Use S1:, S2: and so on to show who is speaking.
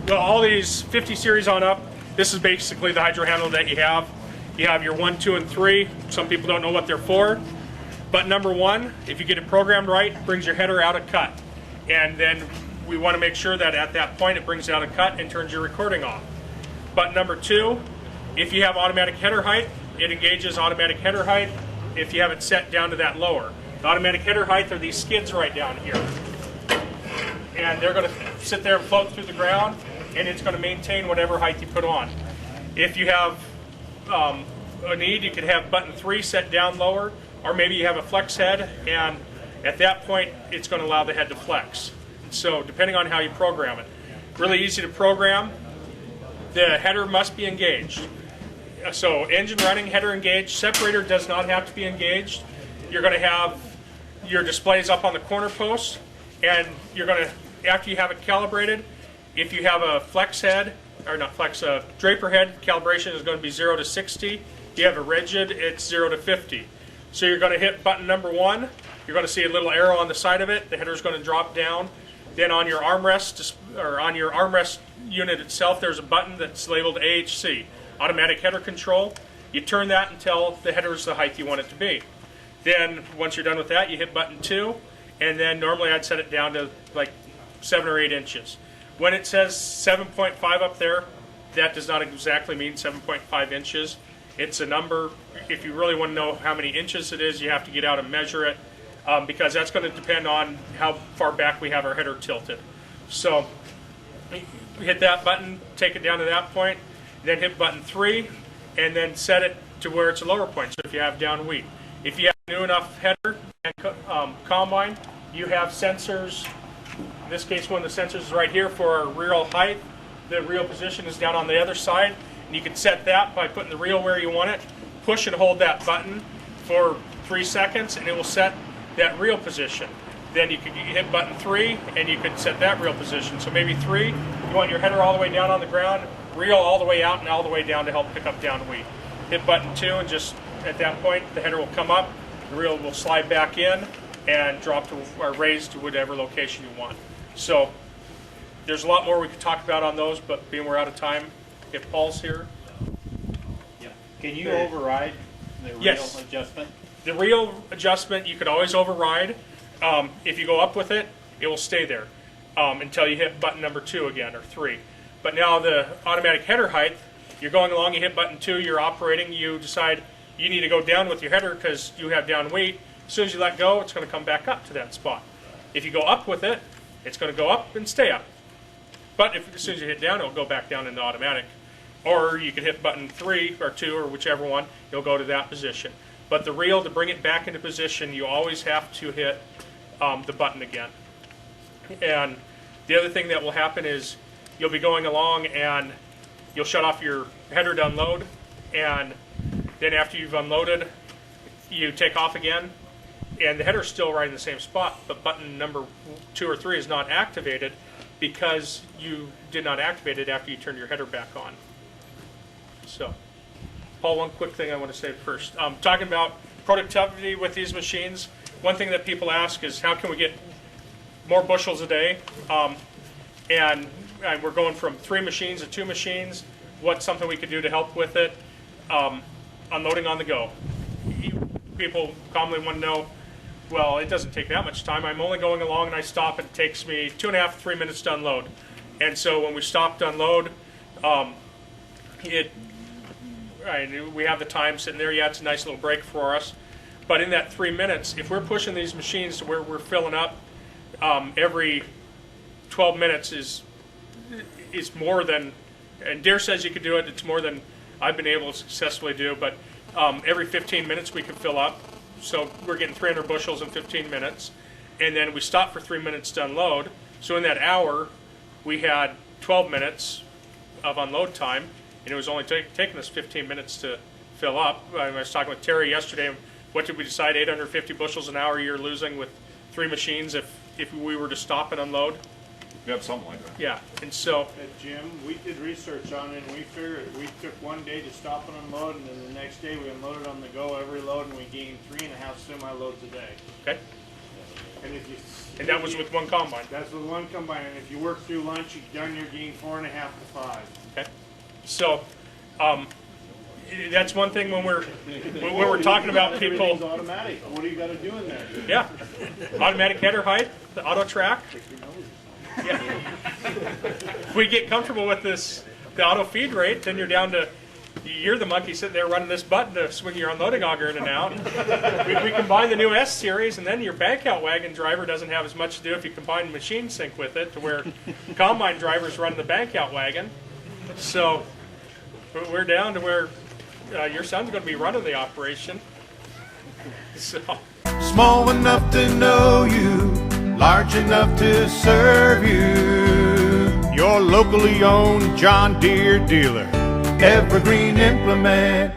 S1: Well, all these 50 series on up, this is basically the hydro handle that you have. You have your 1, 2, and 3. Some people don't know what they're for. Button number 1, if you get it programmed right, brings your header out of cut. And then we want to make sure that at that point it brings it out of cut and turns your recording off. Button number 2, if you have automatic header height, it engages automatic header height if you have it set down to that lower. The automatic header height are these skids right down here. And they're going to sit there and float through the ground, and it's going to maintain whatever height you put on. If you have a need, you could have button 3 set down lower, or maybe you have a flex head, and at that point it's going to allow the head to flex. So depending on how you program it. Really easy to program. The header must be engaged. So engine running, header engaged. Separator does not have to be engaged. You're going to have your displays up on the corner posts, and you're going to, after you have it calibrated, if you have a flex head, or not flex, draper head, calibration is going to be 0 to 60. If you have a rigid, it's 0 to 50. So you're going to hit button number 1. You're going to see a little arrow on the side of it. The header is going to drop down. Then on your armrest, or on your armrest unit itself, there's a button that's labeled AHC, Automatic Header Control. You turn that until the header is the height you want it to be. Then once you're done with that, you hit button 2, and then normally I'd set it down to like 7 or 8 inches. When it says 7.5 up there, that does not exactly mean 7.5 inches. It's a number. If you really want to know how many inches it is, you have to get out and measure it, because that's going to depend on how far back we have our header tilted. So hit that button, take it down to that point, then hit button 3, and then set it to where it's a lower point, so if you have down wheat. If you have a new enough header and combine, you have sensors. In this case, one of the sensors is right here for our reel height. The reel position is down on the other side, and you can set that by putting the reel where you want it. Push and hold that button for 3 seconds, and it will set that reel position. Then you can hit button 3, and you can set that reel position. So maybe 3, you want your header all the way down on the ground, reel all the way out and all the way down to help pick up down wheat. Hit button 2, and just at that point, the header will come up, the reel will slide back in, and drop to or raise to whatever location you want. So there's a lot more we could talk about on those, but being we're out of time, if Paul's here.
S2: Yeah. Can you override the reel adjustment?
S1: The reel adjustment you could always override. If you go up with it, it will stay there until you hit button number 2 again, or 3. But now the automatic header height, you're going along, you hit button 2, you're operating, you decide you need to go down with your header because you have down weight. As soon as you let go, it's going to come back up to that spot. If you go up with it, it's going to go up and stay up. But as soon as you hit down, it'll go back down into automatic. Or you can hit button 3 or 2 or whichever one, you'll go to that position. But the reel, to bring it back into position, you always have to hit the button again. And the other thing that will happen is you'll be going along and you'll shut off your header to unload, and then after you've unloaded, you take off again, and the header's still right in the same spot, but button number 2 or 3 is not activated because you did not activate it after you turned your header back on. So, Paul, one quick thing I want to say first. Talking about productivity with these machines, one thing that people ask is how can we get more bushels a day? And we're going from 3 machines to 2 machines. What's something we could do to help with it? Unloading on the go. People commonly want to know, well, it doesn't take that much time. I'm only going along and I stop, and it takes me 2.5 to 3 minutes to unload. And so when we stop to unload, we have the time sitting there. Yeah, it's a nice little break for us. But in that 3 minutes, if we're pushing these machines to where we're filling up every 12 minutes is more than, and Dare says you could do it, it's more than I've been able to successfully do, but every 15 minutes we can fill up. So we're getting 300 bushels in 15 minutes. And then we stop for 3 minutes to unload. So in that hour, we had 12 minutes of unload time, and it was only taking us 15 minutes to fill up. I was talking with Terry yesterday. What did we decide? 850 bushels an hour you're losing with 3 machines if we were to stop and unload?
S3: Yep, something like that.
S1: Yeah, and so...
S2: At Jim, we did research on it, and we figured we took one day to stop and unload, and then the next day we unloaded on the go every load, and we gained 3.5 semi-loads a day.
S1: Okay.
S2: And if
S1: And that was with one combine.
S2: That's with one combine, and if you work through lunch, you done your gain 4.5 to 5.
S1: Okay. So, that's one thing when we're talking about people.
S2: Everything's automatic. What do you got to do in there?
S1: Yeah, automatic header height, the auto track. Yeah. If we get comfortable with this, the auto feed rate, then you're down to, you're the monkey sitting there running this button to swing your unloading auger in and out. We combine the new S series, and then your bank out wagon driver doesn't have as much to do if you combine machine sync with it, to where combine drivers run the bank out wagon. So we're down to where your son's going to be running the operation. So.
S4: Small enough to know you, large enough to serve you. Your locally owned John Deere dealer, Evergreen Implement.